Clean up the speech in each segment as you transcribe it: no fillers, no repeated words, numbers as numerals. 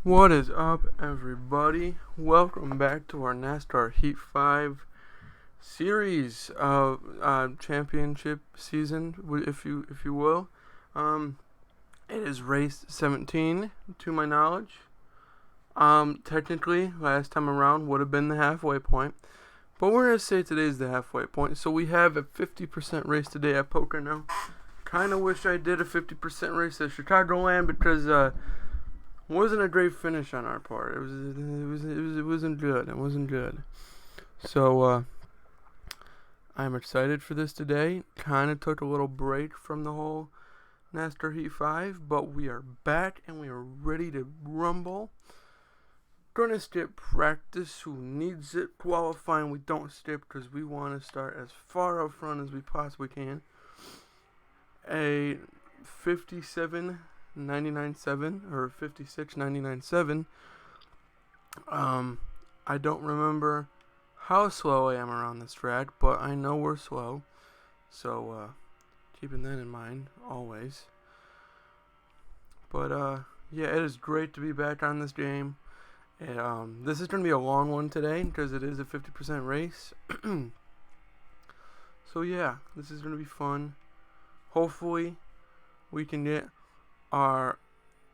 What is up, everybody? Welcome back to our NASCAR Heat 5 series of championship season, if you will. It is race 17, to my knowledge. Technically, last time around would have been the halfway point, but we're gonna say today's the halfway point. So we have a 50% race today at Pocono. Kind of wish I did a 50% race at Chicagoland because wasn't a great finish on our part. It wasn't good. It wasn't good. So I'm excited for this today. Kind of took a little break from the whole NASCAR Heat 5, but we are back and we are ready to rumble. Gonna skip practice. Who needs it? Qualifying we don't skip because we want to start as far up front as we possibly can. A 57.99.7 or 56.99.7. I don't remember how slow I am around this track, but I know we're slow. So keeping that in mind always. But yeah, it is great to be back on this game. This is going to be a long one today because it is a 50% race. So yeah, this is going to be fun. Hopefully we can get our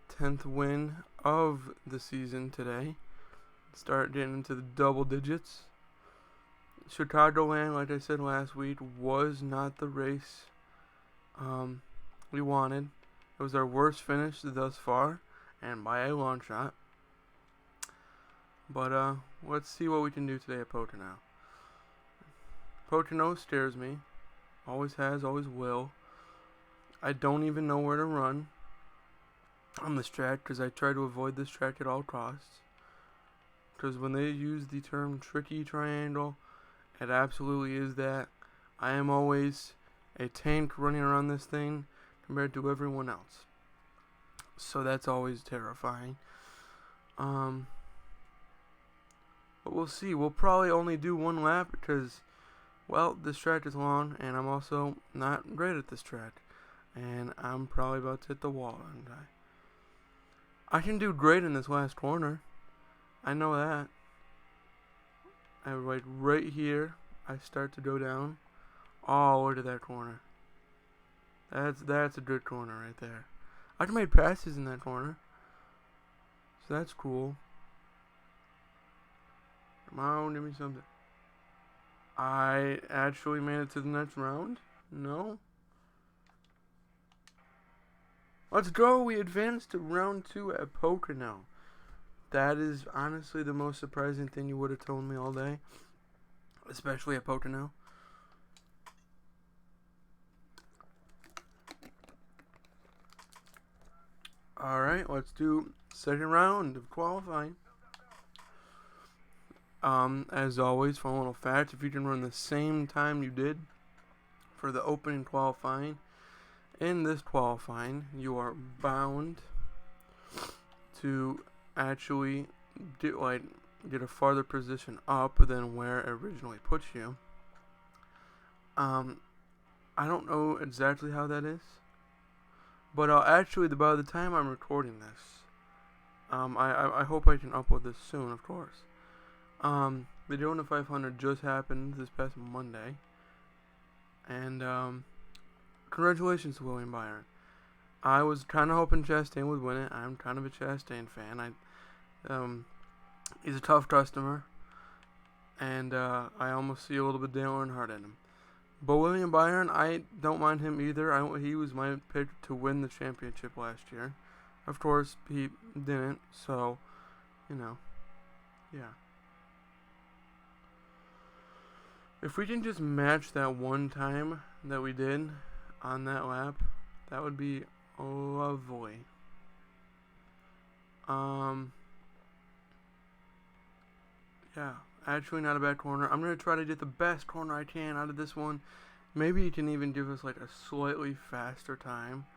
10th win of the season today. Start getting into the double digits. Chicagoland, like I said last week, was not the race we wanted. It was our worst finish thus far, and by a long shot. But let's see what we can do today at Pocono. Pocono scares me. Always has, always will. I don't even know where to run on this track because I try to avoid this track at all costs. Because when they use the term tricky triangle, it absolutely is that. I am always a tank running around this thing compared to everyone else. So that's always terrifying. But we'll see. We'll probably only do one lap because, well, this track is long and I'm also not great at this track. And I'm probably about to hit the wall, aren't I can do great in this last corner. I know that. Right here, I start to go down. Oh, look at that corner. That's a good corner right there. I can make passes in that corner. So that's cool. Come on, give me something. I actually made it to the next round? No? Let's go. We advanced to round 2 at Pocono. That is honestly the most surprising thing you would have told me all day. Especially at Pocono. Alright, let's do second round of qualifying. As always, fun little fact, if you can run the same time you did for the opening qualifying, in this qualifying, you are bound to actually get a farther position up than where it originally puts you. I don't know exactly how that is, but by the time I'm recording this, I hope I can upload this soon, of course. The Daytona 500 just happened this past Monday, and congratulations to William Byron. I was kind of hoping Chastain would win it. I'm kind of a Chastain fan. He's a tough customer, and I almost see a little bit Dale Earnhardt in him. But William Byron, I don't mind him either. He was my pick to win the championship last year. Of course, he didn't, so, yeah. If we can just match that one time that we did on that lap, that would be lovely. Yeah, actually not a bad corner. I'm going to try to get the best corner I can out of this one. Maybe you can even give us a slightly faster time.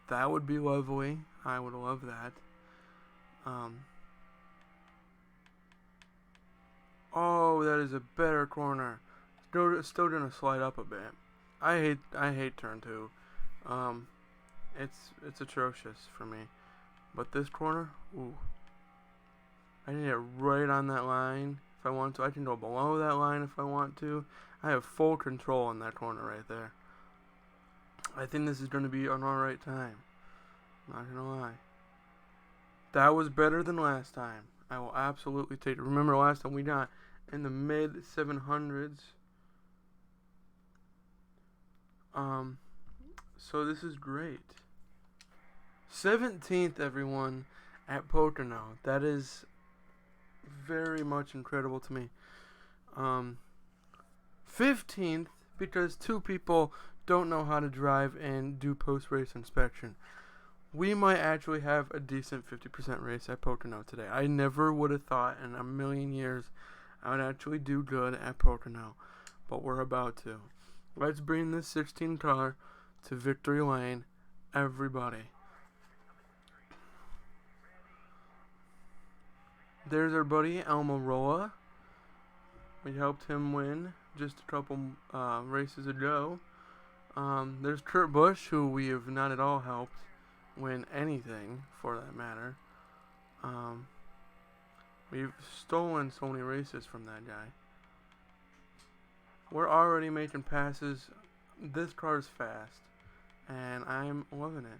That would be lovely. I would love that. Oh, that is a better corner. Still going to slide up a bit. I hate turn 2. It's atrocious for me. But this corner, ooh, I can get right on that line if I want to. I can go below that line if I want to. I have full control in that corner right there. I think this is going to be an alright time. Not going to lie. That was better than last time. I will absolutely take it. Remember last time we got in the mid 700s. So this is great. 17th, everyone, at Pocono. That is very much incredible to me. 15th, because 2 people don't know how to drive and do post-race inspection. We might actually have a decent 50% race at Pocono today. I never would have thought in a million years I would actually do good at Pocono, but we're about to. Let's bring this 16 car to victory lane, everybody. There's our buddy Almirola. We helped him win just a couple races ago. There's Kurt Busch, who we have not at all helped win anything, for that matter. We've stolen so many races from that guy. We're already making passes. This car is fast, and I'm loving it.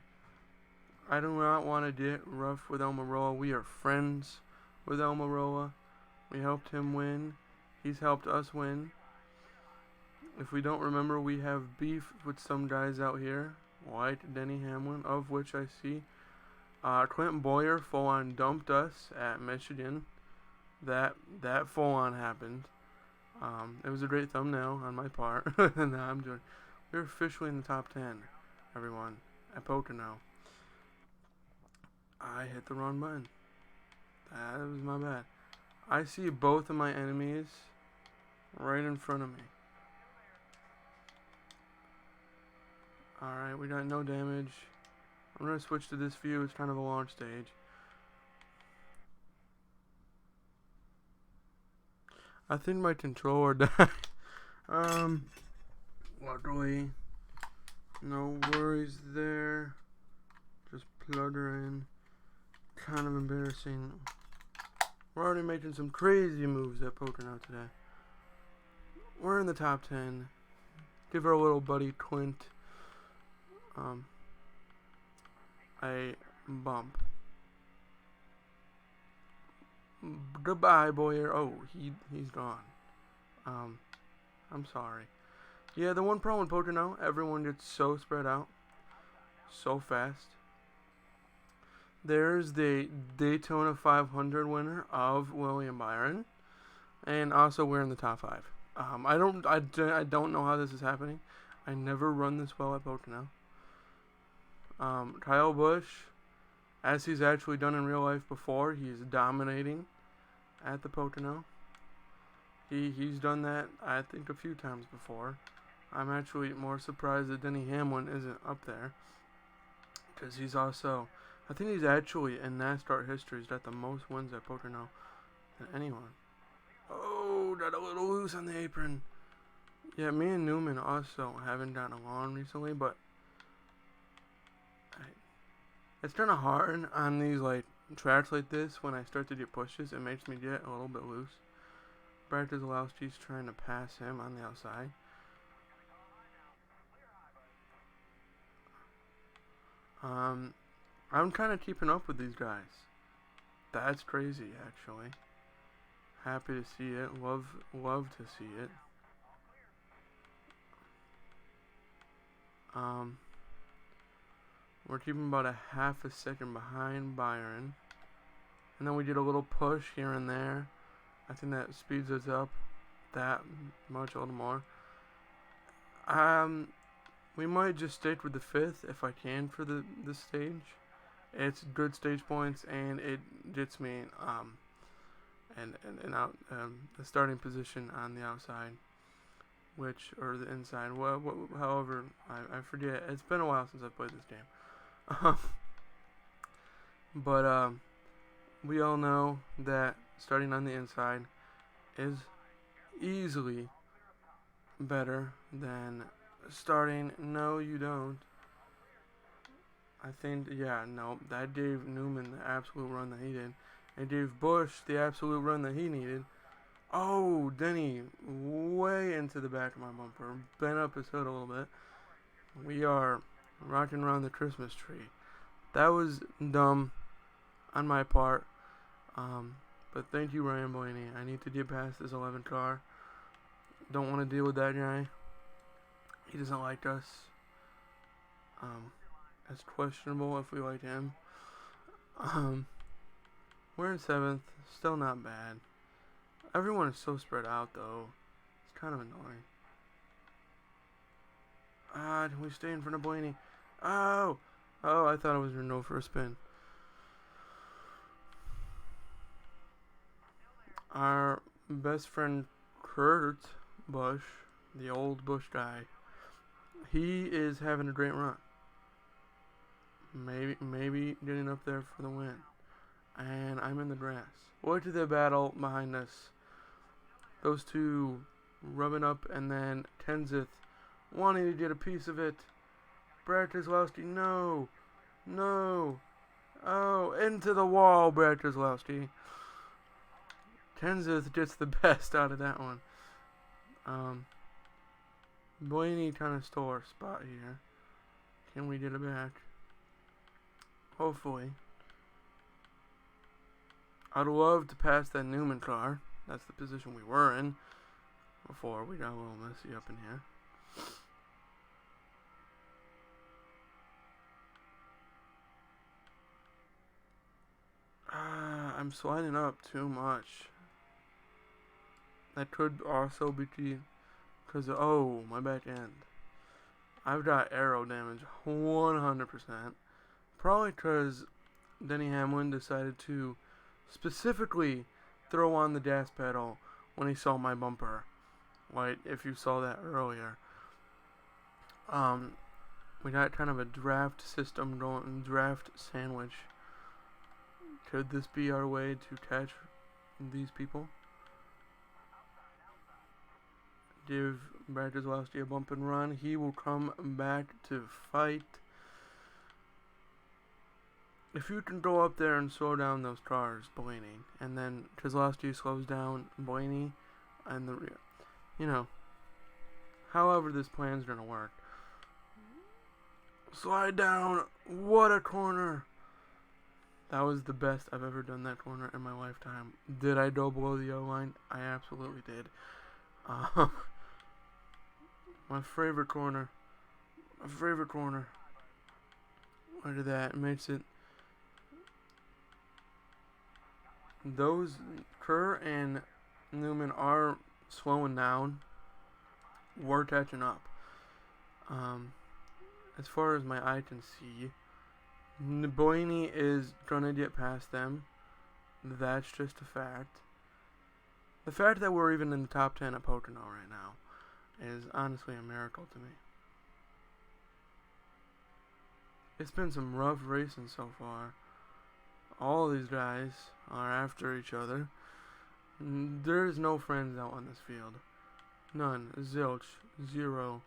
I do not want to get rough with Almirola. We are friends with Almirola. We helped him win. He's helped us win. If we don't remember, we have beef with some guys out here, like Denny Hamlin, of which I see. Clinton Boyer full-on dumped us at Michigan. That full-on happened. It was a great thumbnail on my part. We're officially in the top 10, everyone, at Pocono. I hit the wrong button. That was my bad. I see both of my enemies right in front of me. Alright, we got no damage. I'm going to switch to this view. It's kind of a long stage. I think my controller died. Luckily, no worries there. Just plug her in. Kind of embarrassing. We're already making some crazy moves at Pocono today. We're in the top 10. Give our little buddy Clint a bump. Goodbye, Boyer. Oh, he's gone. I'm sorry. Yeah, the one problem with Pocono, everyone gets so spread out, so fast. There's the Daytona 500 winner of William Byron, and also we're in the top 5. I don't know how this is happening. I never run this well at Pocono. Kyle Busch, as he's actually done in real life before, he's dominating at the Pocono. He's done that, I think, a few times before. I'm actually more surprised that Denny Hamlin isn't up there, because he's also, I think he's actually in NASCAR history, he's got the most wins at Pocono than anyone. Oh, got a little loose on the apron. Yeah, me and Newman also haven't gotten along recently, but it's kind of hard on these like tracks like this. When I start to get pushes, it makes me get a little bit loose. Brad Keselowski's trying to pass him on the outside. I'm kind of keeping up with these guys. That's crazy, actually. Happy to see it. Love to see it. We're keeping about a half a second behind Byron. And then we did a little push here and there. I think that speeds us up that much, a little more. We might just stick with the 5th if I can for this stage. It's good stage points, and it gets me the starting position on the outside, or the inside. However, I forget. It's been a while since I played this game. But we all know that starting on the inside is easily better than starting. No, you don't. I think, yeah, no, that gave Newman the absolute run that he did. and gave Bush the absolute run that he needed. Oh, Denny, way into the back of my bumper, bent up his hood a little bit. We are rocking around the Christmas tree. That was dumb on my part. But thank you, Ryan Blaney. I need to get past this 11 car. Don't want to deal with that guy. He doesn't like us. It's questionable if we like him. We're in 7th. Still not bad. Everyone is so spread out, though. It's kind of annoying. We stay in front of Blaney. Oh! Oh, I thought it was your no for a spin. Our best friend Kurt Busch, the old Busch guy, he is having a great run. Maybe getting up there for the win. And I'm in the grass. Look at the battle behind us. Those two rubbing up, and then Kenseth wanting to get a piece of it. Brad Keselowski, no. Oh, into the wall, Brad Keselowski. Kenseth gets the best out of that one. Blaney kind of stole our spot here. Can we get it back? Hopefully. I'd love to pass that Newman car. That's the position we were in before we got a little messy up in here. I'm sliding up too much. That could also be because oh, my back end. I've got aero damage 100%. Probably because Denny Hamlin decided to specifically throw on the gas pedal when he saw my bumper. Like, if you saw that earlier. We got kind of a draft system going, draft sandwich. Could this be our way to catch these people? Give Brad Keselowski a bump and run. He will come back to fight. If you can go up there and slow down those cars, Blaney, and then Keselowski slows down Blaney and the rear. You know, however this plan's gonna work. Slide down. What a corner. That was the best I've ever done that corner in my lifetime. Did I go below the O line? I absolutely did. My favorite corner. Look at that. It makes it. Those Kerr and Newman are slowing down. We're catching up. As far as my eye can see, Blaney is gonna get past them. That's just a fact. The fact that we're even in the top 10 at Pocono right now is honestly a miracle to me. It's been some rough racing so far. All of these guys are after each other. There's no friends out on this field. None. Zilch. Zero.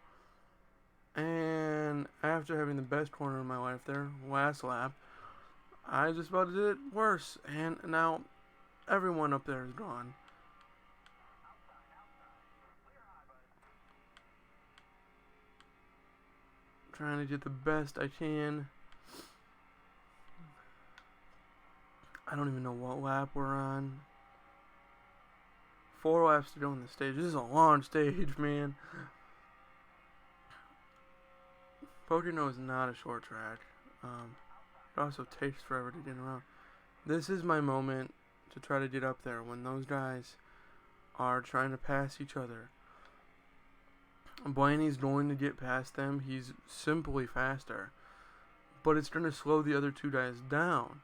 And after having the best corner of my life there, last lap, I just about did it worse. And now everyone up there is gone. Trying to get the best I can. I don't even know what lap we're on. 4 laps to go on the stage. This is a long stage, man. Pocono is not a short track. It also takes forever to get around. This is my moment to try to get up there when those guys are trying to pass each other. Blaney's going to get past them. He's simply faster. But it's going to slow the other two guys down.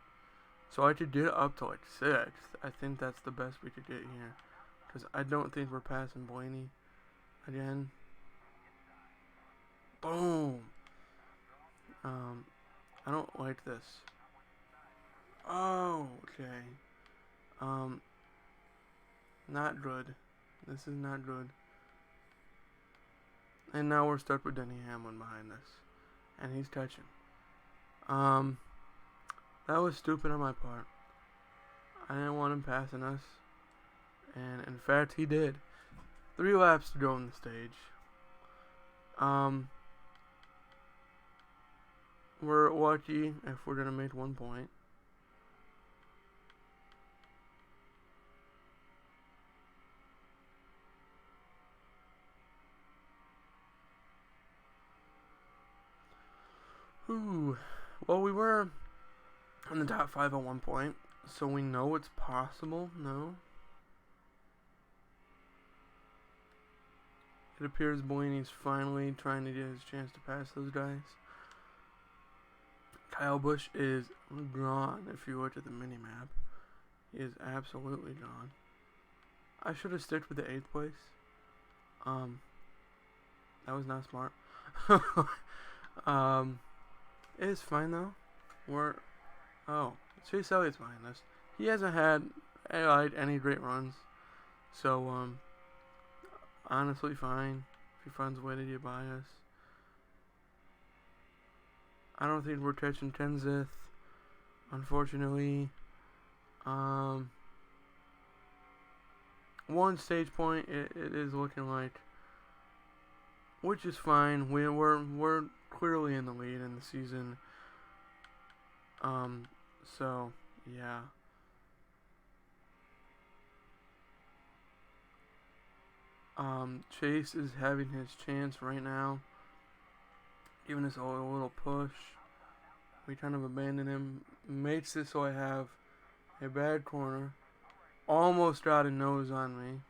So I could get up to like 6th. I think that's the best we could get here. Because I don't think we're passing Blaney again. Boom. I don't like this. Oh, okay. Not good. This is not good. And now we're stuck with Denny Hamlin behind us. And he's touching. That was stupid on my part. I didn't want him passing us. And in fact, he did. 3 laps to go on the stage. We're lucky if we're going to make 1 point. Ooh. Well, we were in the top 5 at 1 point, so we know it's possible. No. It appears Blaney's finally trying to get his chance to pass those guys. Kyle Busch is gone if you look at the mini-map. He is absolutely gone. I should have stuck with the 8th place. That was not smart. It's fine though. Chase Elliott's behind us. He hasn't had any great runs. So, honestly fine if he finds a way to get by us. I don't think we're catching Kenseth, unfortunately. 1 stage point it is looking like, which is fine. We're clearly in the lead in the season. So yeah. Chase is having his chance right now, giving us a little push. We kind of abandon him. Makes it so I have a bad corner. Almost got a nose on me.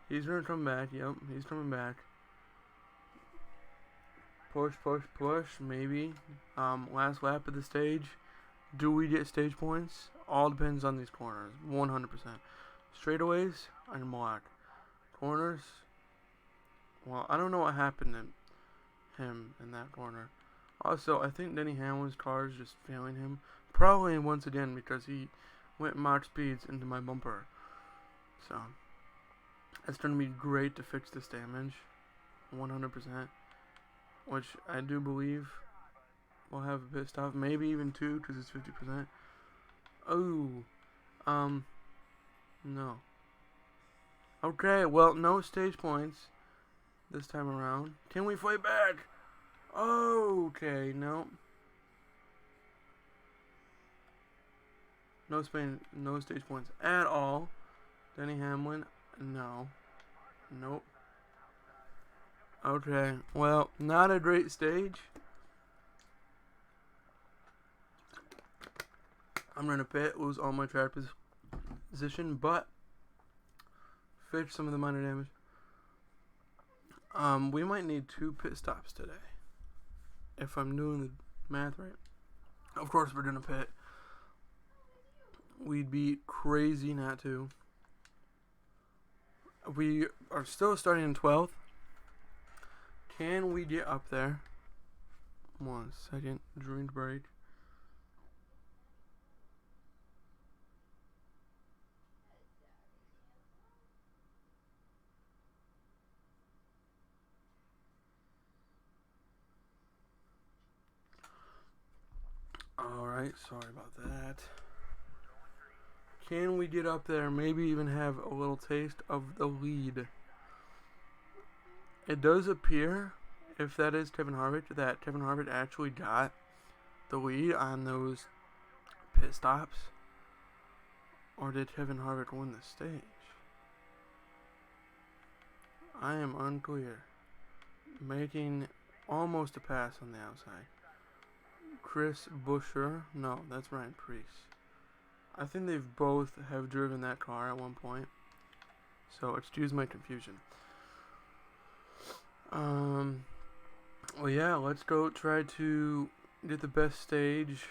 He's gonna come back. Yep, he's coming back. Push, push, push. Maybe. Last lap of the stage. Do we get stage points? All depends on these corners. 100%. Straightaways, I'm black. Corners. Well, I don't know what happened to him in that corner. Also, I think Denny Hamlin's car is just failing him. Probably once again because he went Mach speeds into my bumper. So, it's going to be great to fix this damage. 100%. Which I do believe we'll have a pit stop. Maybe even 2 because it's 50%. Oh. No. Okay, well, no stage points this time around. Can we fight back? Okay, no. No stage points at all. Denny Hamlin, no. Nope. Okay, well, not a great stage. I'm going to pit, lose all my track position, but fix some of the minor damage. We might need 2 pit stops today, if I'm doing the math right. Of course, we're going to pit. We'd be crazy not to. We are still starting in 12th. Can we get up there? 1 second. Drink break. Alright, sorry about that. Can we get up there? Maybe even have a little taste of the lead. It does appear, if that is Kevin Harvick, that Kevin Harvick actually got the lead on those pit stops. Or did Kevin Harvick win the stage? I am unclear. Making almost a pass on the outside. Chris Buescher. No, that's Ryan Preece. I think they've both have driven that car at one point. So excuse my confusion. Well, yeah, let's go try to get the best stage.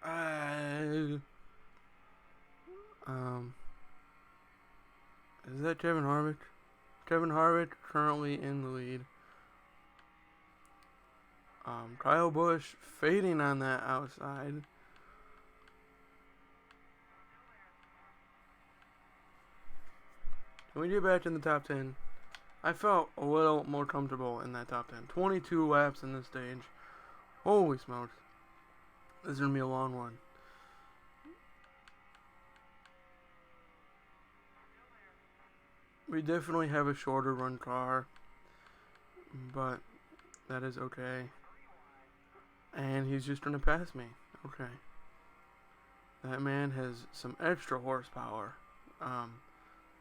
Is that Kevin Harvick? Kevin Harvick currently in the lead. Kyle Busch fading on that outside. Can we get back in the top 10? I felt a little more comfortable in that top 10. 22 laps in this stage. Holy smokes. This is going to be a long one. We definitely have a shorter run car, but that is okay. And he's just trying to pass me. Okay. That man has some extra horsepower.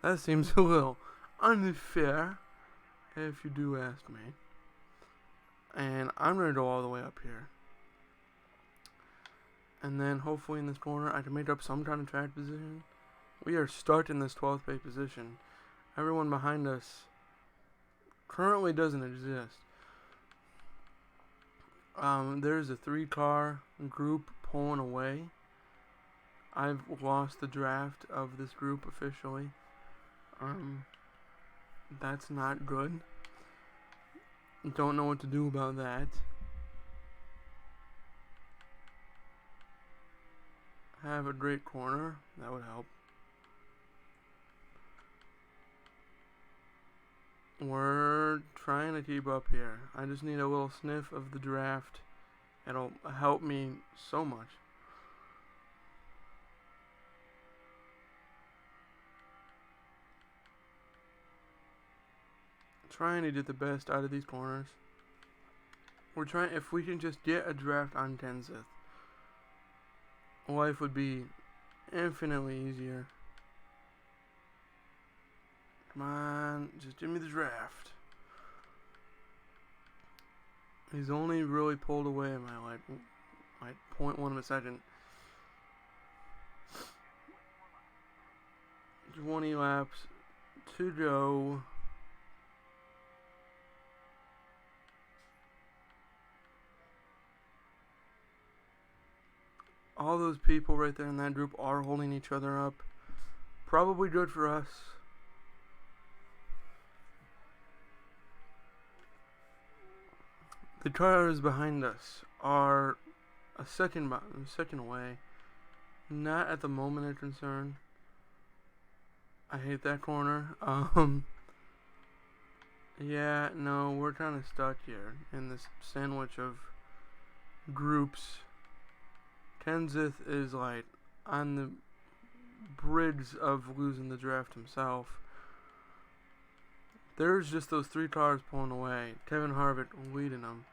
That seems a little unfair, if you do ask me. And I'm going to go all the way up here. And then hopefully in this corner I can make up some kind of track position. We are stuck in this 12th place position. Everyone behind us currently doesn't exist. There's a 3-car group pulling away. I've lost the draft of this group officially. That's not good. Don't know what to do about that. Have a great corner. That would help. We're trying to keep up here. I just need a little sniff of the draft. It'll help me so much. Trying to get the best out of these corners. We're trying, if we can just get a draft on Kenseth, life would be infinitely easier. Come on, just give me the draft. He's only really pulled away my like 0.1 of a second. 20 laps to go. All those people right there in that group are holding each other up. Probably good for us. The cars behind us are a second away. Not at the moment of concern. I hate that corner. Yeah, no, we're kind of stuck here in this sandwich of groups. Kenseth is like on the bridge of losing the draft himself. There's just those 3 cars pulling away. Kevin Harvick leading them.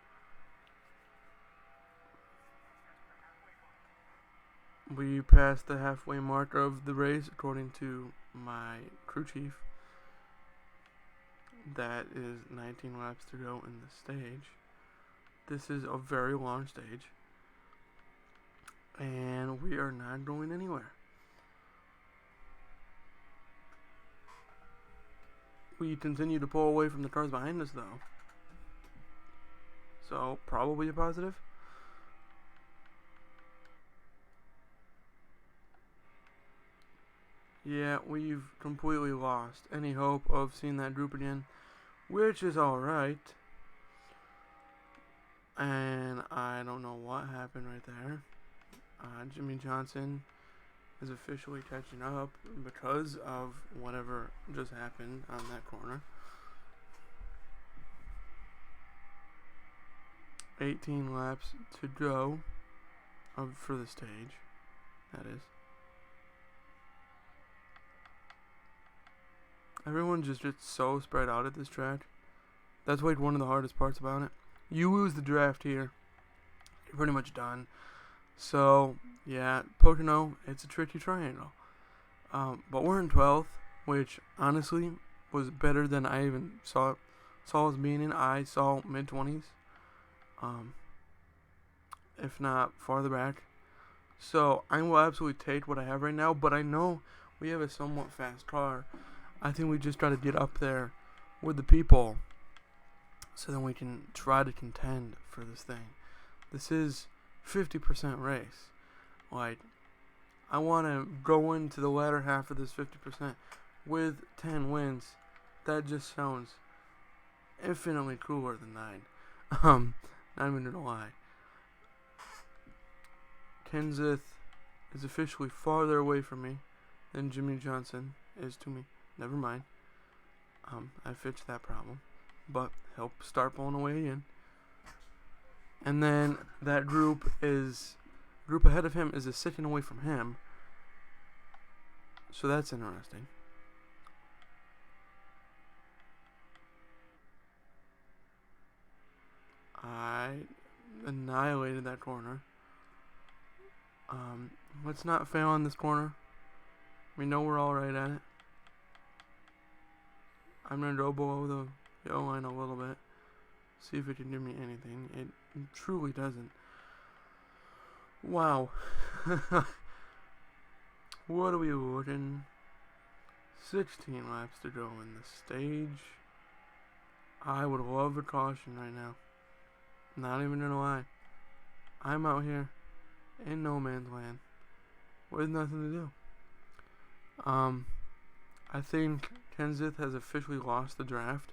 We passed the halfway mark of the race according to my crew chief. That is 19 laps to go in the stage. This is a very long stage. And we are not going anywhere. We continue to pull away from the cars behind us though. So, probably a positive. Yeah, we've completely lost any hope of seeing that group again, which is alright. And I don't know what happened right there. Jimmy Johnson is officially catching up because of whatever just happened on that corner. 18 laps to go for the stage, that is. Everyone just gets so spread out at this track. That's like one of the hardest parts about it. You lose the draft here, you're pretty much done. So, yeah, Pocono, it's a tricky triangle. But we're in 12th, which honestly was better than I even saw us being in. I saw mid-20s, if not farther back. So, I will absolutely take what I have right now, but I know we have a somewhat fast car. I think we just try to get up there with the people so then we can try to contend for this thing. This is 50% race. Like, I want to go into the latter half of this 50% with 10 wins. That just sounds infinitely cooler than 9. Not even gonna lie. Kenseth is officially farther away from me than Jimmy Johnson is to me. Never mind. I fixed that problem. But he'll start pulling away again. And then that group ahead of him is a second away from him. So that's interesting. I annihilated that corner. Let's not fail on this corner. We know we're all right at it. I'm going to go below the yellow line a little bit. See if it can do me anything. It truly doesn't. Wow. What are we looking? 16 laps to go in the stage. I would love a caution right now. Not even gonna lie. I'm out here in no man's land with nothing to do. I think Kenseth has officially lost the draft.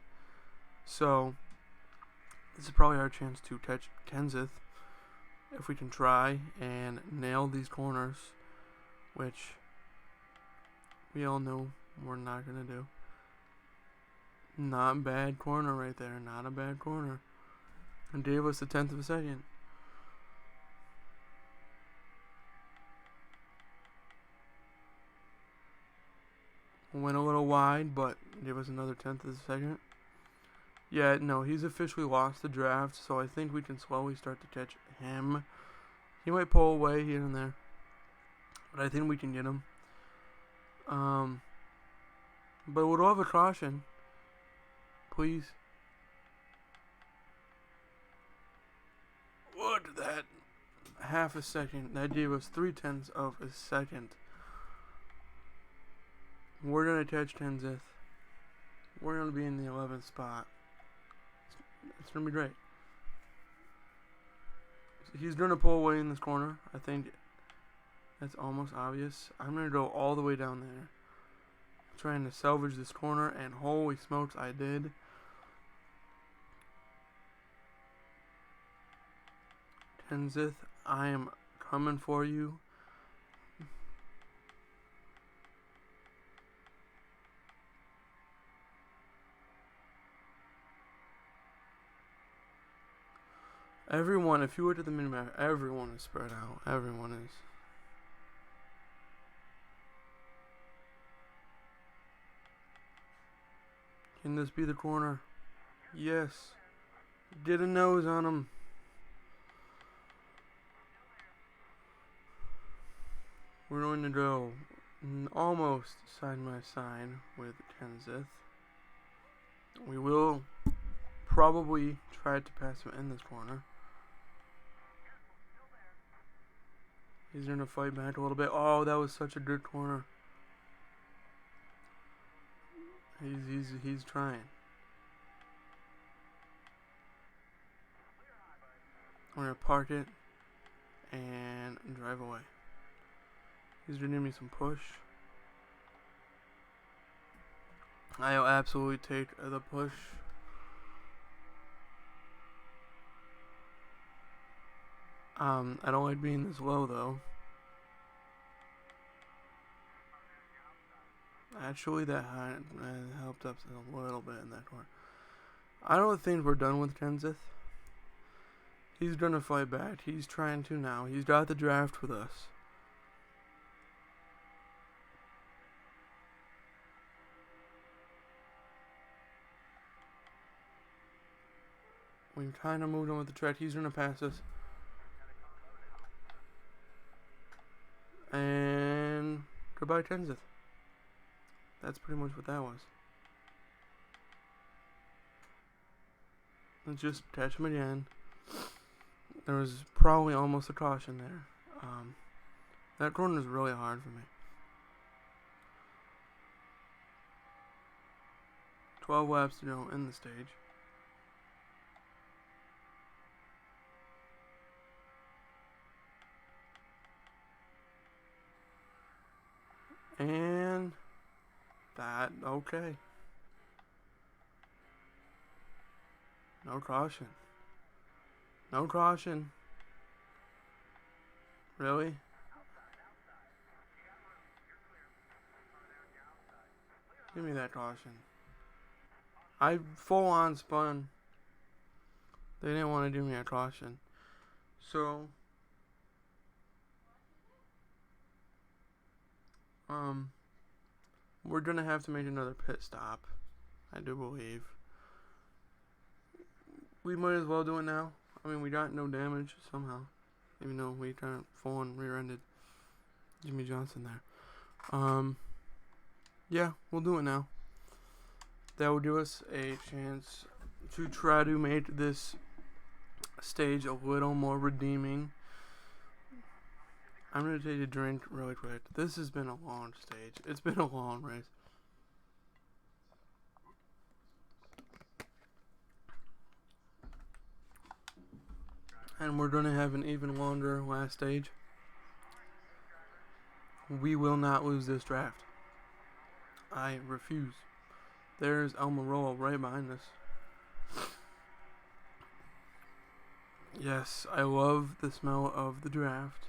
So this is probably our chance to catch Kenseth if we can try and nail these corners, which we all know we're not going to do. Not a bad corner right there. Not a bad corner. And gave us a 10th of a second. Went a little wide, but gave us another 10th of a second. Yeah, no, he's officially lost the draft, so I think we can slowly start to catch him. He might pull away here and there, but I think we can get him. But we'll have a caution. Please. Look at that. Half a second. That gave us 3/10 of a second. We're going to catch Kenseth. We're going to be in the 11th spot. It's going to be great. He's going to pull away in this corner. I think that's almost obvious. I'm going to go all the way down there. Trying to salvage this corner, and holy smokes, I did. Kenseth, I am coming for you. Everyone, if you look at the minimap, everyone is spread out. Everyone is. Can this be the corner? Yes. Get a nose on him. We're going to go almost side by side with Kenseth. We will probably try to pass him in this corner. He's going to fight back a little bit. Oh, that was such a good corner. He's trying. I'm going to park it and drive away. He's going to give me some push. I'll absolutely take the push. I don't like being this low though. Actually, that helped us a little bit in that corner. I don't think we're done with Kenseth. He's gonna fight back. He's trying to now. He's got the draft with us. We've kind of moved on with the track. He's gonna pass us. And goodbye, Kenseth. That's pretty much what that was. Let's just catch him again. There was probably almost a caution there. That corner is really hard for me. 12 laps to go in the stage. And that, okay. No caution. No caution. Really? Give me that caution. I full on spun. They didn't want to do me a caution. So, we're gonna have to make another pit stop. I do believe. We might as well do it now. I mean, we got no damage somehow, even though we kind of full on rear-ended Jimmy Johnson there. Yeah, we'll do it now. That will give us a chance to try to make this stage a little more redeeming. I'm going to take a drink really quick. This has been a long stage. It's been a long race. And we're going to have an even longer last stage. We will not lose this draft. I refuse. There's Almirola right behind us. Yes, I love the smell of the draft.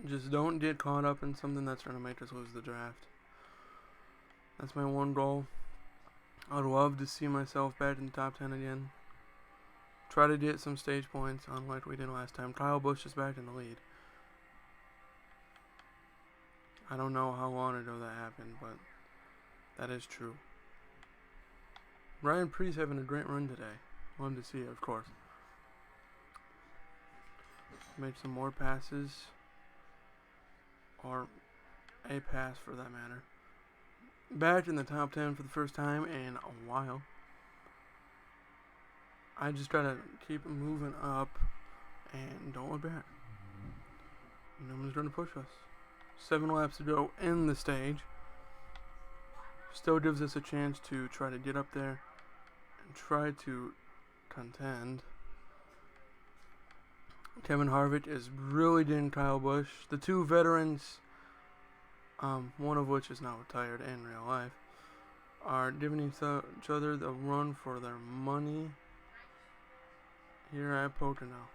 Just don't get caught up in something that's going to make us lose the draft. That's my one goal. I'd love to see myself back in the top 10 again. Try to get some stage points, unlike we did last time. Kyle Busch is back in the lead. I don't know how long ago that happened, but that is true. Ryan Preece having a great run today. Love to see it, of course. Made some more passes. Or a pass for that matter. Back in the top 10 for the first time in a while. I just gotta keep moving up and don't look back. No one's gonna push us. 7 laps to go in the stage. Still gives us a chance to try to get up there and try to contend. Kevin Harvick is really getting Kyle Busch. The two veterans, one of which is now retired in real life, are giving each other the run for their money here at Pocono.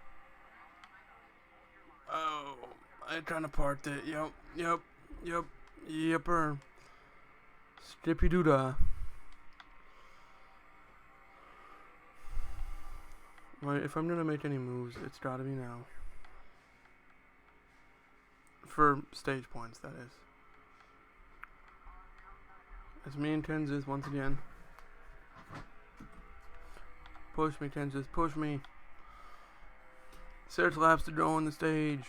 Oh, I kind of parked it. Yepper. Skippy doodah. Right, if I'm gonna make any moves, it's gotta be now. For stage points, that is. It's me and Kenseth once again. Push me, Kenseth, push me. 6 laps to go on the stage.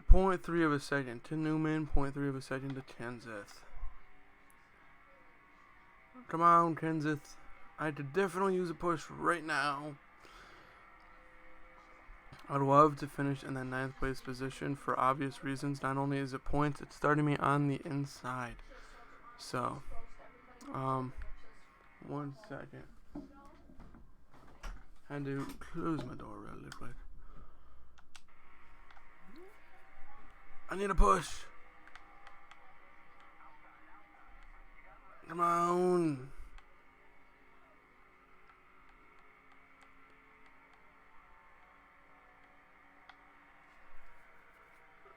.3 of a second to Newman, .3 of a second to Kenseth. Come on, Kenseth. I could definitely use a push right now. I'd love to finish in that 9th place position for obvious reasons. Not only is it points, it's starting me on the inside. So, 1 second. Had to close my door really quick. I need a push. Come on.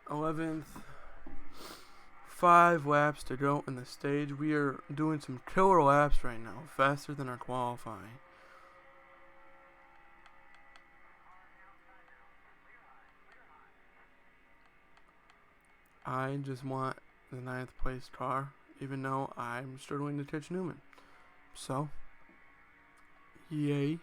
.11th. 5 laps to go in the stage. We are doing some killer laps right now, faster than our qualifying. I just want the 9th place car, even though I'm struggling to catch Newman. So, yay.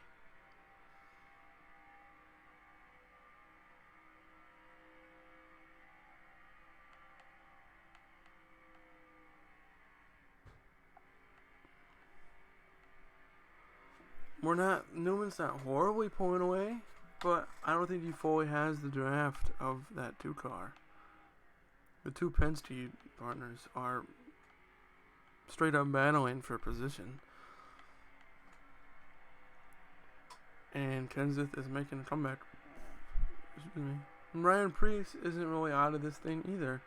Newman's not horribly pulling away, but I don't think he fully has the draft of that 2 car. The 2 Penske partners are straight up battling for position. And Kenseth is making a comeback. Excuse me. And Ryan Preece isn't really out of this thing either.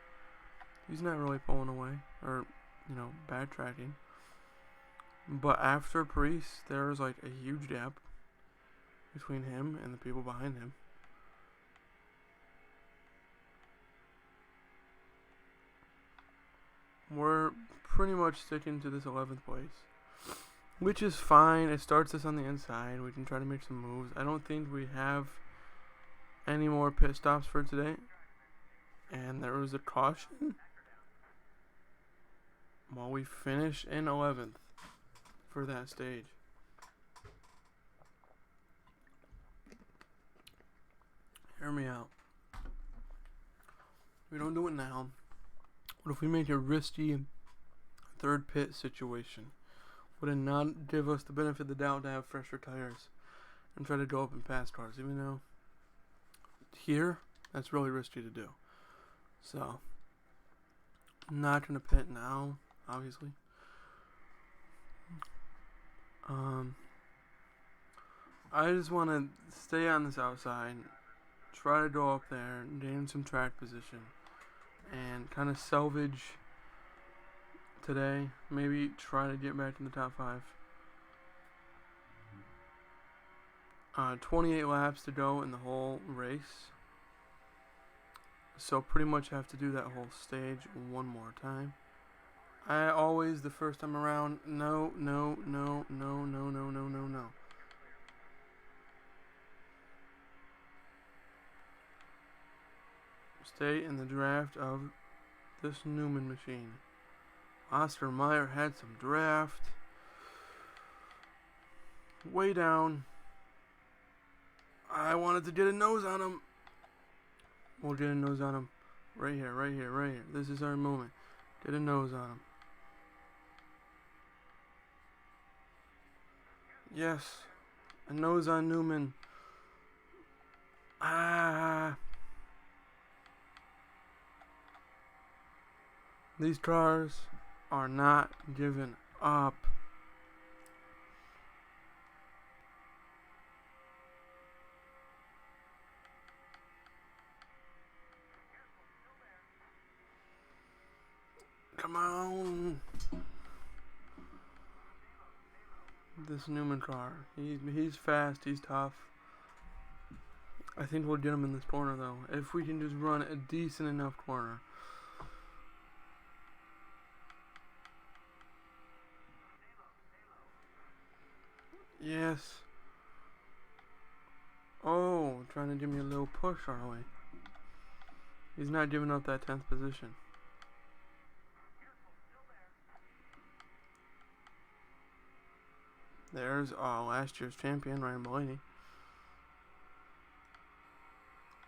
He's not really pulling away or, backtracking. But after Preece, there's like a huge gap between him and the people behind him. We're pretty much sticking to this 11th place. which is fine. It starts us on the inside. We can try to make some moves. I don't think we have any more pit stops for today. And there was a caution while we finish in 11th for that stage. Hear me out. We don't do it now. What if we make a risky third pit situation? Would it not give us the benefit of the doubt to have fresher tires and try to go up and pass cars, even though here that's really risky to do? So, I'm not gonna pit now, obviously. I just want to stay on this outside, try to go up there, gain some track position, and kind of salvage today. Maybe try to get back in the top 5. 28 laps to go in the whole race. So pretty much have to do that whole stage one more time. I always, the first time around, no. Stay in the draft of this Newman machine. Oscar Mayer had some draft. Way down. I wanted to get a nose on him. We'll get a nose on him. Right here. This is our moment. Get a nose on him. Yes. A nose on Newman. These cars are not giving up. Come on. This Newman car. He's fast, he's tough. I think we'll get him in this corner though. If we can just run a decent enough corner. Yes. Oh, trying to give me a little push our way. He's not giving up that 10th position. There's last year's champion, Ryan Blaney.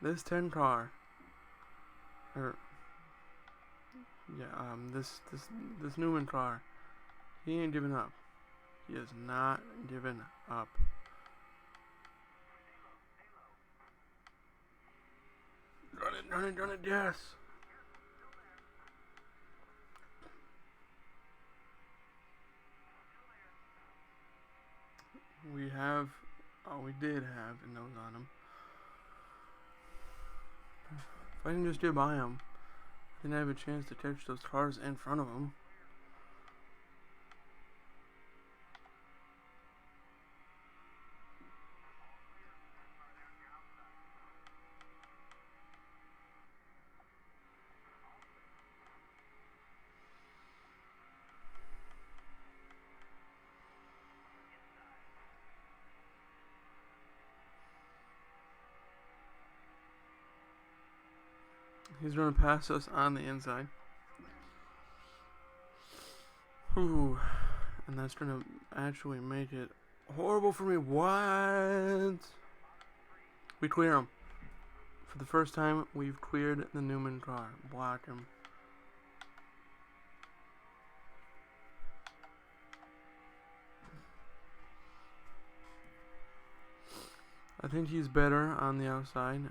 This 10 car, this Newman car, he ain't giving up. He is not giving up. Run it, yes. We did have a nose on him. If I can just get by him, then I have a chance to catch those cars in front of him. He's going to pass us on the inside. Whew. And that's going to actually make it horrible for me. What? We clear him. For the first time, we've cleared the Newman car. Block him. I think he's better on the outside.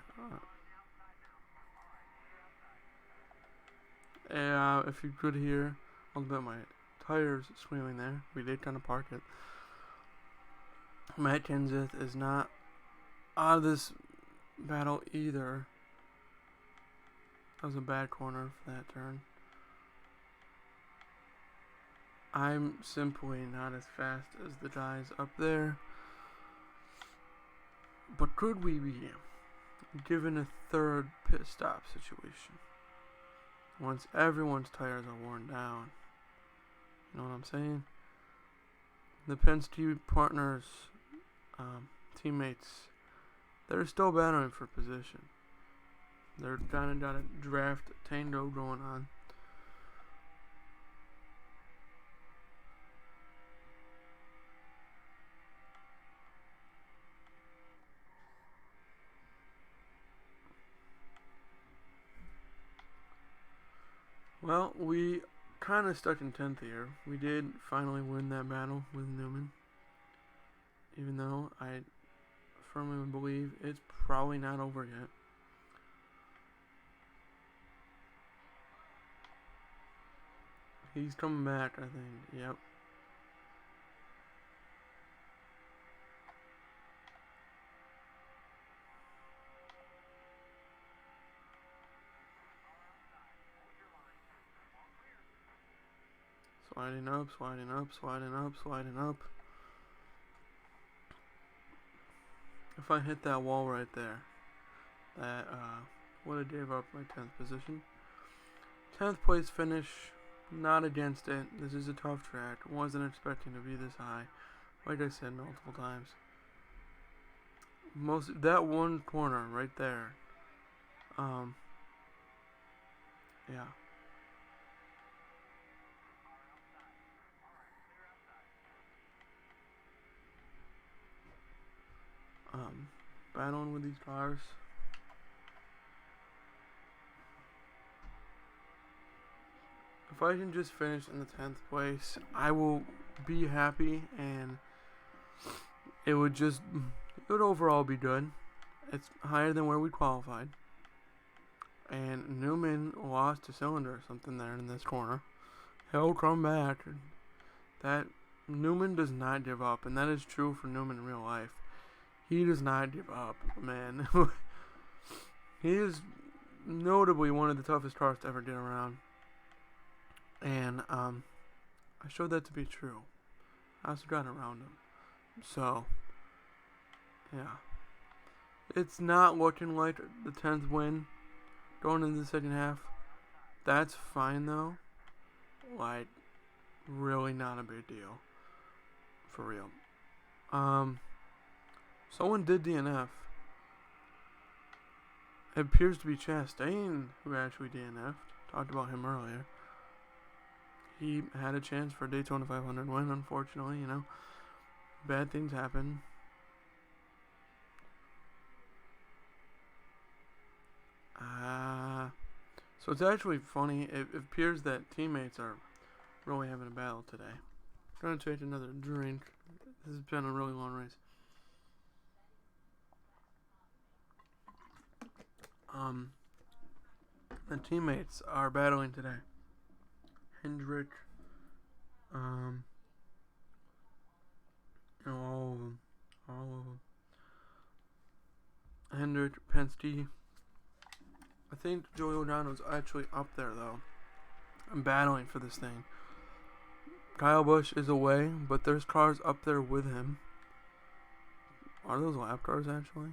If you could hear a little bit my tires squealing there, we did kind of park it. Matt Kenseth is not out of this battle either. That was a bad corner for that turn. I'm simply not as fast as the guys up there. But could we be given a third pit stop situation? Once everyone's tires are worn down. You know what I'm saying? the Penske partners, teammates, they're still battling for position. They're kind of got a draft tango going on. Well, we kind of stuck in 10th here. We did finally win that battle with Newman, even though I firmly believe it's probably not over yet. He's coming back, I think. Yep. Sliding up, sliding up, sliding up, sliding up. If I hit that wall right there, that would have gave up my 10th position. 10th place finish, not against it. This is a tough track. Wasn't expecting to be this high. Like I said multiple times. That one corner right there. Yeah. Battling with these cars. If I can just finish in the 10th place, I will be happy, and it would overall be good. It's higher than where we qualified. And Newman lost a cylinder or something there in this corner. He'll come back. That Newman does not give up, and that is true for Newman in real life. He does not give up, man. He is notably one of the toughest cars to ever get around. And I showed that to be true. I also got around him. So, yeah. It's not looking like the 10th win going into the second half. That's fine, though. Like, really not a big deal. For real. Someone did DNF. It appears to be Chastain who actually DNF'd. Talked about him earlier. He had a chance for a Daytona 500 win, unfortunately, you know. Bad things happen. So it's actually funny. It appears that teammates are really having a battle today. I'm going to take another drink. This has been a really long race. The teammates are battling today. Hendrick, all of them. Hendrick, Penske. I think Joey Logano's actually up there, though. I'm battling for this thing. Kyle Busch is away, but there's cars up there with him. Are those lap cars, actually?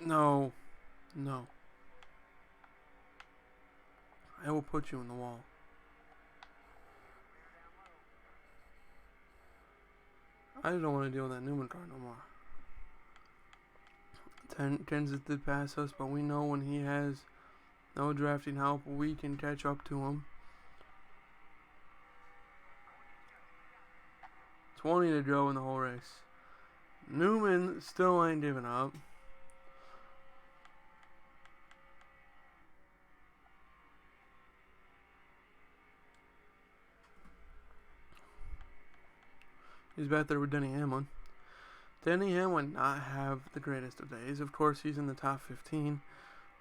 No. I will put you in the wall. I don't want to deal with that Newman car no more. Kenseth did pass us, but we know when he has no drafting help, we can catch up to him. 20 to go in the whole race. Newman still ain't giving up. He's back there with Denny Hamlin. Denny Hamlin not have the greatest of days. Of course, he's in the top 15.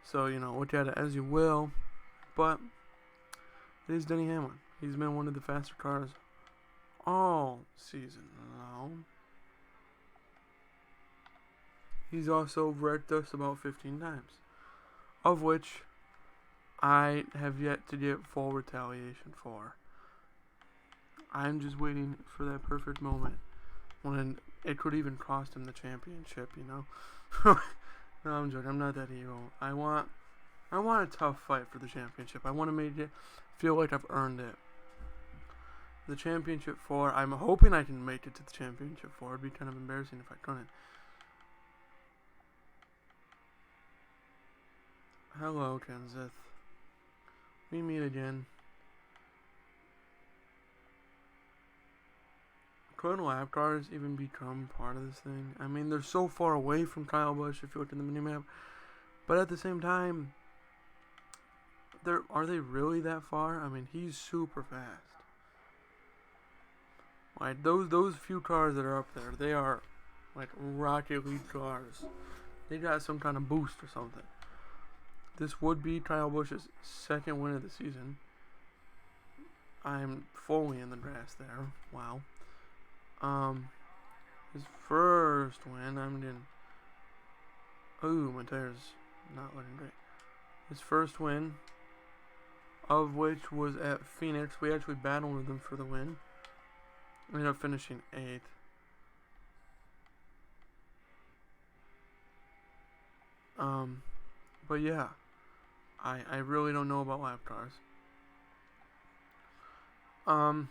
So, you know, look at it as you will. But it is Denny Hamlin. He's been one of the faster cars all season long. He's also wrecked us about 15 times. Of which I have yet to get full retaliation for. I'm just waiting for that perfect moment when it could even cost him the championship, you know. No, I'm joking. I'm not that evil. I want a tough fight for the championship. I want to make it feel like I've earned it. the championship 4. I'm hoping I can make it to the championship 4. It'd be kind of embarrassing if I couldn't. Hello, Kenseth. We meet again. Could lap cars even become part of this thing? I mean, they're so far away from Kyle Busch if you look at the minimap. But at the same time, are they really that far? I mean, he's super fast. Like, those few cars that are up there, they are like Rocket League cars. They got some kind of boost or something. This would be Kyle Busch's second win of the season. I'm fully in the grass there. Wow. His first win, I'm getting... Ooh, my tire's not looking great. His first win, of which was at Phoenix. We actually battled with them for the win. We ended up finishing 8th. But yeah, I really don't know about lap cars. I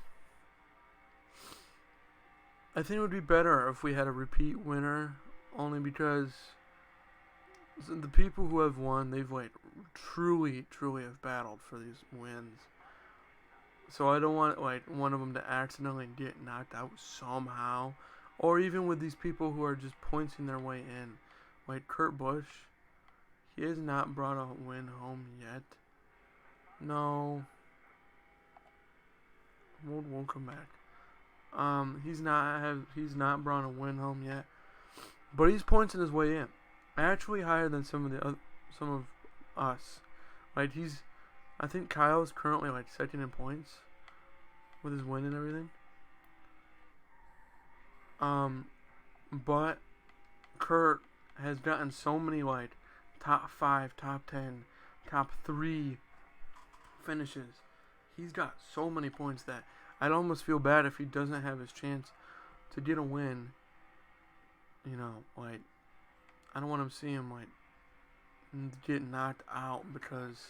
think it would be better if we had a repeat winner, only because the people who have won, they've like truly have battled for these wins. So I don't want like one of them to accidentally get knocked out somehow, or even with these people who are just pointing their way in, like Kurt Busch. He has not brought a win home yet. No. We'll come back. He's not brought a win home yet, but he's pointing his way in. Actually, higher than some of us. Like I think Kyle is currently like second in points with his win and everything. But Kurt has gotten so many like top 5, top 10, top 3 finishes. He's got so many points that I'd almost feel bad if he doesn't have his chance to get a win. You know, like, I don't want to see him, like, get knocked out because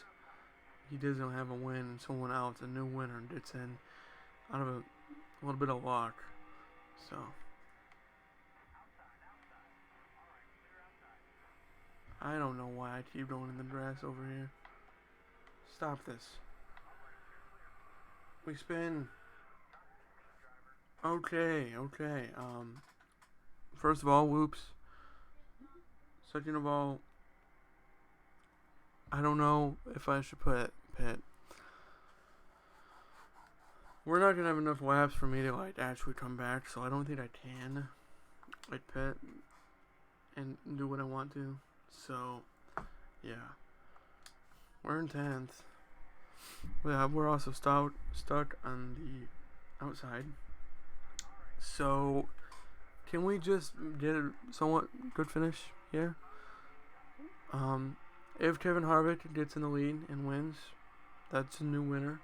he doesn't have a win and someone else, a new winner, gets in out of a little bit of luck. So, I don't know why I keep going in the grass over here. Stop this. We spin. Okay. First of all, whoops. Second of all, I don't know if I should put pit. We're not gonna have enough laps for me to like actually come back, so I don't think I can like pit and do what I want to. So, yeah, we're in 10th. Yeah, we're also stuck on the outside. So, can we just get a somewhat good finish here? If Kevin Harvick gets in the lead and wins, that's a new winner.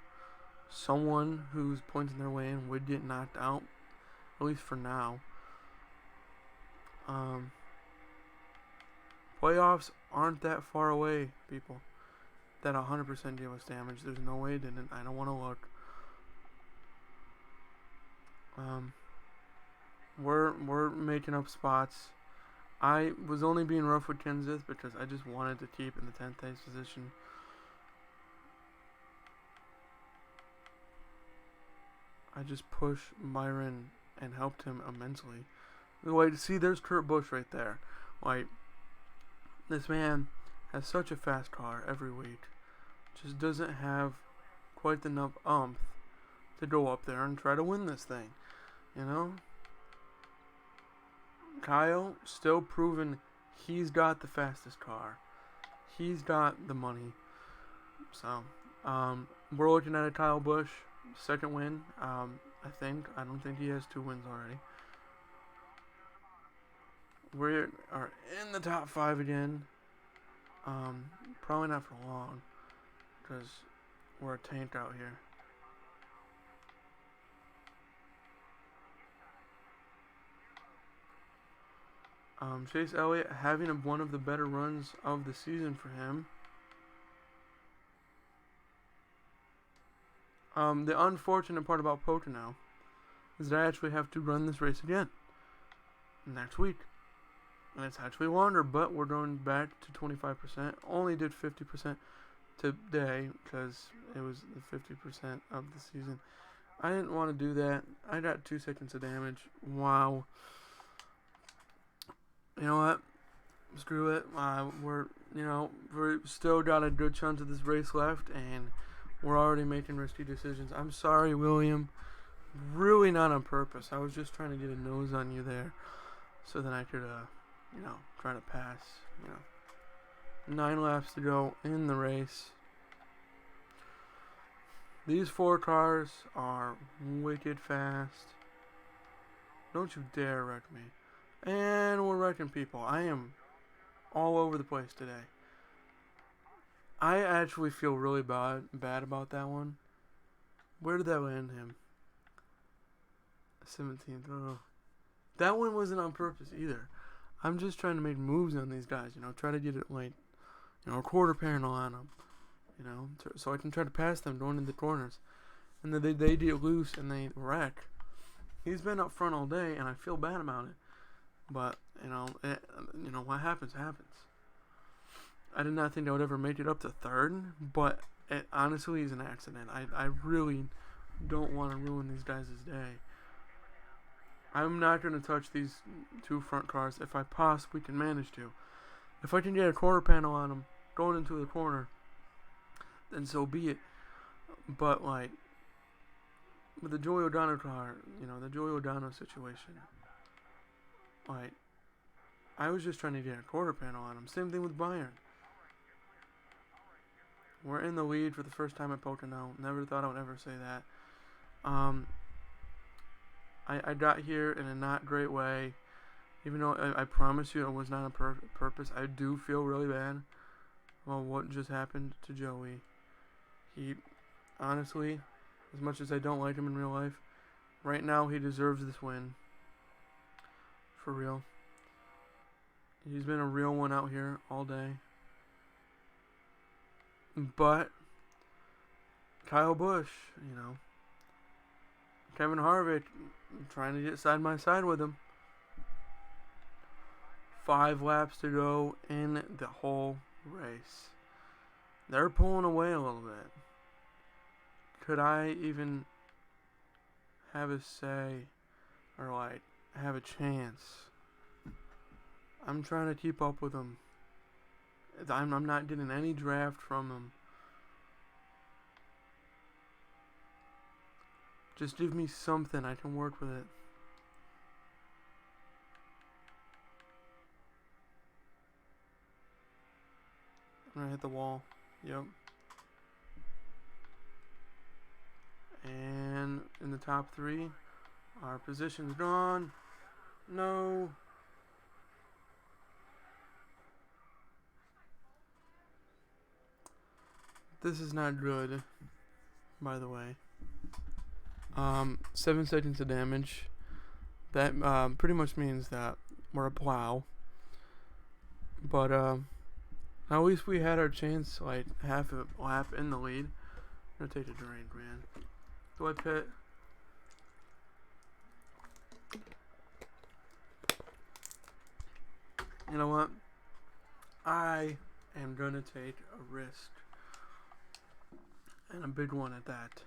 Someone who's pointing their way in would get knocked out, at least for now. Playoffs aren't that far away, people. That 100% gave us damage. There's no way it didn't. I don't want to look. We're making up spots. I was only being rough with Kenseth because I just wanted to keep in the 10th place position. I just pushed Byron and helped him immensely. Like, see, there's Kurt Busch right there. Like, this man has such a fast car every week. Just doesn't have quite enough umph to go up there and try to win this thing. You know? Kyle still proving he's got the fastest car. He's got the money. So, we're looking at a Kyle Busch second win. I don't think he has 2 wins already. We are in the top 5 again. Probably not for long, because we're a tank out here. Chase Elliott having one of the better runs of the season for him. The unfortunate part about Pocono is that I actually have to run this race again next week. And it's actually longer, but we're going back to 25%. Only did 50% today because it was the 50% of the season. I didn't want to do that. I got 2 seconds of damage. Wow. You know what? Screw it. We're still got a good chunk of this race left, and we're already making risky decisions. I'm sorry, William. Really not on purpose. I was just trying to get a nose on you there, so that I could, try to pass. 9 laps to go in the race. These 4 cars are wicked fast. Don't you dare wreck me. And we're wrecking people. I am all over the place today. I actually feel really bad about that one. Where did that land him? 17th. Oh. That one wasn't on purpose either. I'm just trying to make moves on these guys, try to get it a quarter panel on them, so I can try to pass them going into the corners. And then they get loose and they wreck. He's been up front all day, and I feel bad about it. But, what happens, happens. I did not think I would ever make it up to third, but it honestly is an accident. I really don't want to ruin these guys' day. I'm not going to touch these 2 front cars if I possibly can manage to. If I can get a quarter panel on them going into the corner, then so be it. But, with the Joey O'Donnell car, the Joey O'Donnell situation, I was just trying to get a quarter panel on him. Same thing with Bayern. We're in the lead for the first time at Pocono. Never thought I would ever say that. I got here in a not great way. Even though I promise you it was not on purpose, I do feel really bad about what just happened to Joey. He, honestly, as much as I don't like him in real life, right now he deserves this win. For real. He's been a real one out here all day. But Kyle Busch, Kevin Harvick, trying to get side by side with him. 5 laps to go in the whole race. They're pulling away a little bit. Could I even have a say or have a chance? I'm trying to keep up with them. I'm not getting any draft from them. Just give me something. I can work with it. I'm gonna hit the wall. Yep. And in the top 3, our position's gone. No. This is not good, by the way. 7 seconds of damage. That pretty much means that we're a plow. But at least we had our chance, half a lap in the lead. I'm gonna take a drink, man. Do I pit? You know what? I am gonna take a risk. And a big one at that.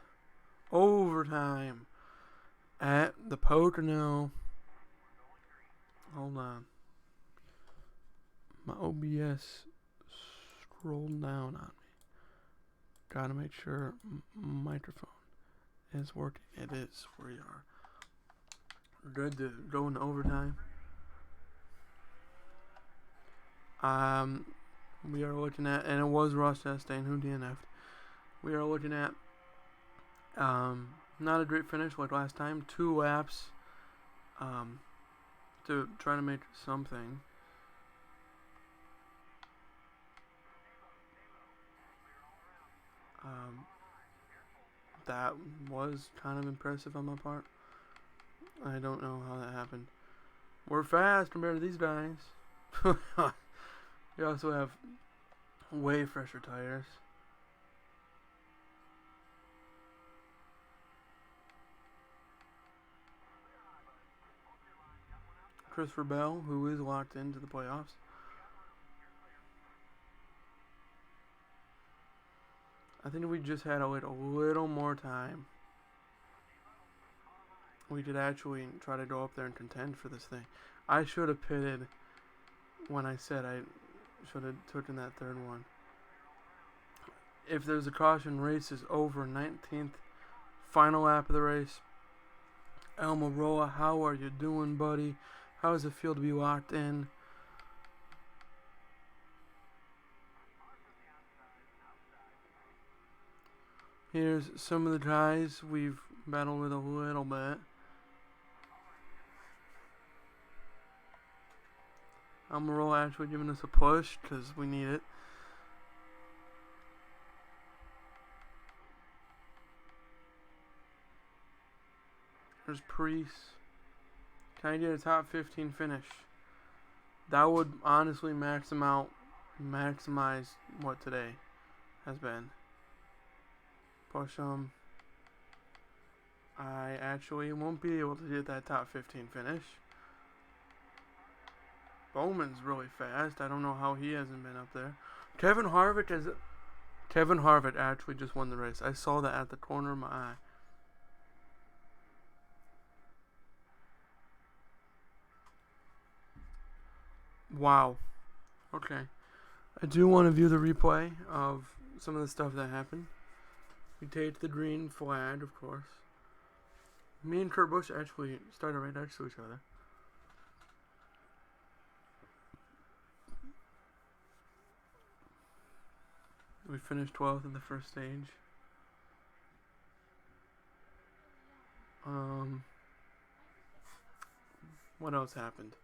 Overtime at the Pocono. Hold on. My OBS scrolled down on me. Gotta make sure microphone is working. It is. We are good to go into overtime. We are looking at, and it was Ross Chastain who DNF'd. We are looking at not a great finish like last time. 2 laps to try to make something. That was kind of impressive on my part. I don't know how that happened. We're fast compared to these guys. We also have way fresher tires. Christopher Bell, who is locked into the playoffs. I think if we just had a little more time, we could actually try to go up there and contend for this thing. I should have pitted when I said I should have taken that third one. If there's a caution, race is over. 19th, final lap of the race. Almirola, how are you doing, buddy? How does it feel to be locked in? Here's some of the guys we've battled with a little bit. Almirola actually giving us a push because we need it. There's Priest. Can I get a top 15 finish? That would honestly maximize what today has been. Push them. I actually won't be able to get that top 15 finish. Bowman's really fast. I don't know how he hasn't been up there. Kevin Harvick actually just won the race. I saw that at the corner of my eye. Wow. Okay. I do want to view the replay of some of the stuff that happened. We take the green flag, of course. Me and Kurt Busch actually started right next to each other. We finished 12th in the first stage. What else happened?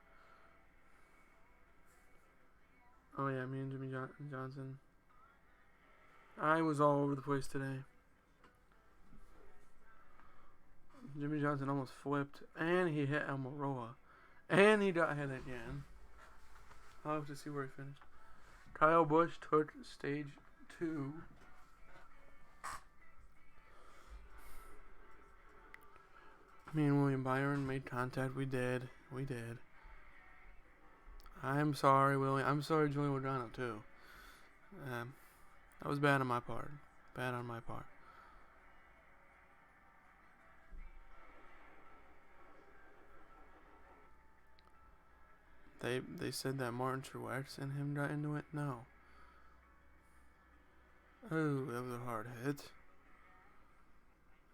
Oh yeah, me and Jimmy Johnson. I was all over the place today. Jimmy Johnson almost flipped, and he hit Almirola, and he got hit again. I'll have to see where he finished. Kyle Busch took stage 2. Me and William Byron made contact. We did. I'm sorry, William. I'm sorry, Julian Logano, too. That was bad on my part. They said that Martin Truex and him got into it? No. Oh, that was a hard hit.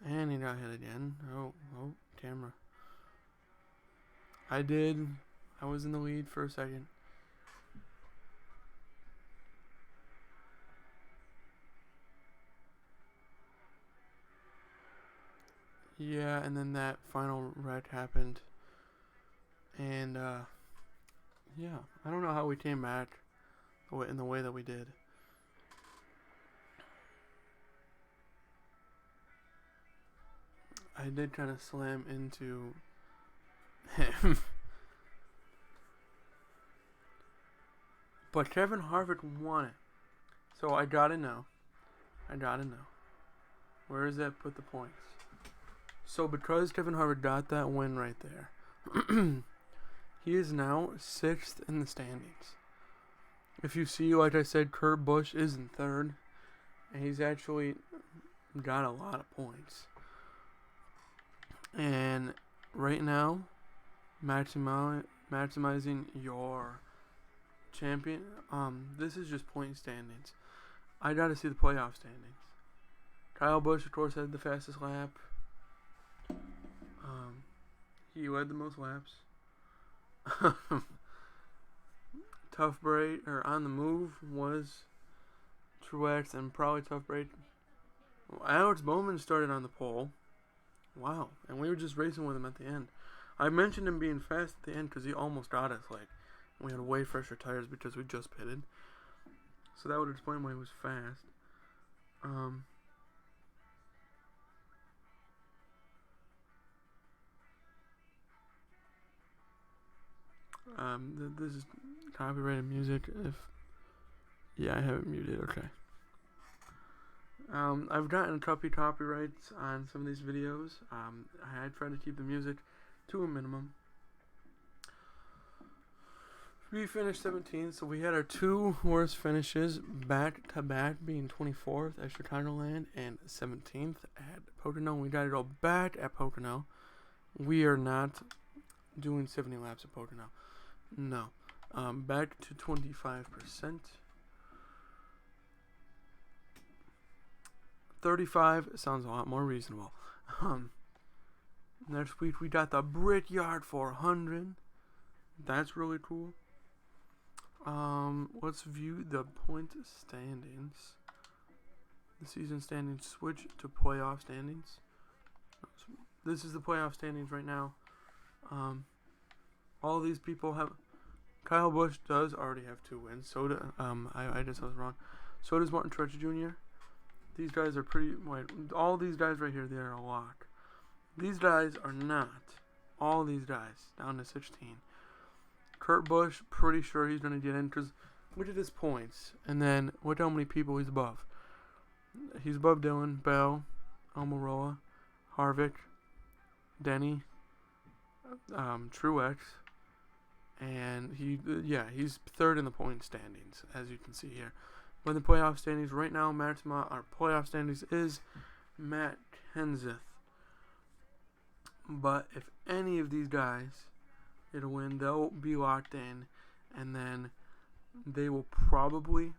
And he got hit again. Oh, camera. I was in the lead for a second. Yeah, and then that final wreck happened. And, yeah, I don't know how we came back in the way that we did. I did kind of slam into him. But Kevin Harvick won it. So I gotta know. Where does that put the points? So because Kevin Harvick got that win right there, he is now 6th in the standings. If you see, like I said, Kurt Busch is in 3rd. And he's actually got a lot of points. And right now, maximizing your champion. This is just point standings. I gotta see the playoff standings. Kyle Busch, of course, had the fastest lap. He led the most laps. Tough break, or on the move, was Truex and probably tough break. Alex Bowman started on the pole. Wow, and we were just racing with him at the end. I mentioned him being fast at the end because he almost got us. Like, we had way fresher tires because we just pitted. So that would explain why he was fast. This is copyrighted music. Yeah, I have it muted. Okay. I've gotten a couple copyrights on some of these videos. I try to keep the music to a minimum. We finished 17th, so we had our two worst finishes back to back, being 24th at Chicagoland and 17th at Pocono. We got it all back at Pocono. We are not doing 70 laps at Pocono. No. Back to 25%. 35 sounds a lot more reasonable. Next week we got the Brickyard 400. That's really cool. Let's view the point standings. The season standings switch to playoff standings. This is the playoff standings right now. All these people have. Kyle Busch does already have 2 wins. So do, I just was wrong. So does Martin Truex Jr. These guys are pretty. All these guys right here, they are a lock. These guys are not. All these guys down to 16. Kurt Busch, pretty sure he's going to get in because look at his points. And then look how many people he's above. He's above Dylan, Bell, Almirola, Harvick, Denny, Truex. And he's third in the point standings, as you can see here. But in the playoff standings right now, our playoff standings is Matt Kenseth. But if any of these guys get a win, they'll be locked in, and then they will probably.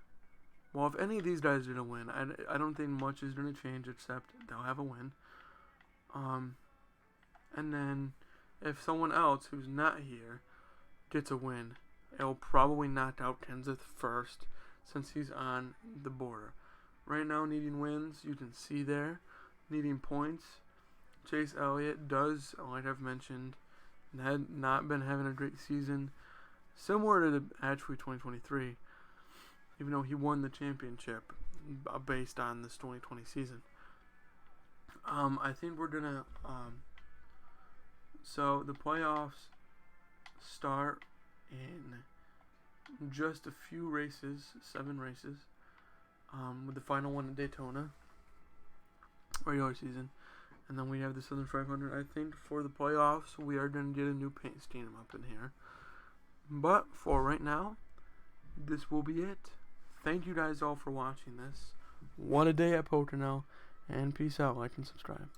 Well, if any of these guys get a win, I don't think much is going to change except they'll have a win. And then if someone else who's not here gets a win, it'll probably knock out Kenseth first since he's on the border. Right now, needing wins, you can see there. Needing points, Chase Elliott does, like I've mentioned, had not been having a great season. Similar to actually 2023, even though he won the championship based on this 2020 season. I think we're gonna. So the playoffs start in just a few races, 7 races, with the final one at Daytona, regular season, and then we have the Southern 500. I think for the playoffs we are going to get a new paint scheme up in here, but for right now, this will be it. Thank you guys all for watching this. What a day at Pocono, and peace out. Like and subscribe.